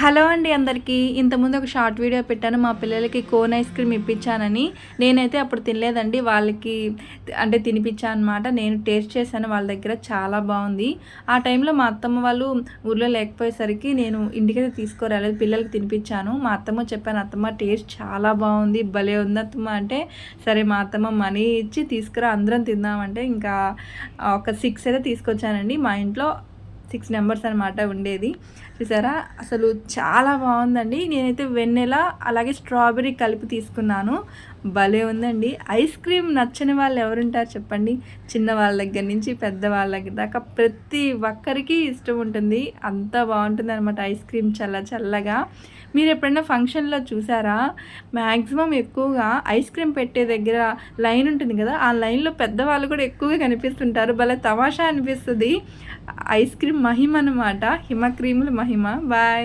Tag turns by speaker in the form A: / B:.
A: Hello అండి అందరికీ. ఇంతకుముందు ఒక షార్ట్ వీడియో పెట్టాను. మా పిల్లలకి కోన్ ఐస్ క్రీమ్ ఇప్పించానని. నేనైతే అప్పుడు తినలేదండి. వాళ్ళకి అంటే తినిపించాను అనమాట. నేను టేస్ట్ చేశాను వాళ్ళ దగ్గర. చాలా బాగుంది. ఆ టైంలో మా అత్తమ్మ వాళ్ళు ఊర్లో లేకపోయేసరికి నేను ఇంటికైతే తీసుకురాలేదు. పిల్లలకి తినిపించాను. మా అత్తమ్మ చెప్పాను, అత్తమ్మ టేస్ట్ చాలా బాగుంది, భలే ఉంది అత్తమ్మ అంటే, సరే మా అత్తమ్మ మనీ ఇచ్చి తీసుకురా అందరం తిందామంటే ఇంకా ఒక 6 అయితే తీసుకొచ్చానండి. మా ఇంట్లో 6 మెంబర్స్ అనమాట ఉండేది. చూసారా అసలు చాలా బాగుందండి. నేనైతే వెన్నెల అలాగే స్ట్రాబెర్రీ కలిపి తీసుకున్నాను. భలే ఉందండి. ఐస్ క్రీమ్ నచ్చని వాళ్ళు ఎవరుంటారు చెప్పండి. చిన్న వాళ్ళ దగ్గర నుంచి పెద్దవాళ్ళ దగ్గర దాకా ప్రతి ఒక్కరికి ఇష్టం ఉంటుంది. అంత బాగుంటుంది అనమాట ఐస్ క్రీమ్ చల్లగా. మీరు ఎప్పుడైనా ఫంక్షన్లో చూసారా? మ్యాక్సిమం ఎక్కువగా ఐస్ క్రీమ్ పెట్టే దగ్గర లైన్ ఉంటుంది కదా, ఆ లైన్లో పెద్దవాళ్ళు కూడా ఎక్కువగా కనిపిస్తుంటారు. భలే తమాషా అనిపిస్తుంది. ఐస్ క్రీమ్ మహిమ అనమాట. హిమ క్రీముల మహిమ. బాయ్.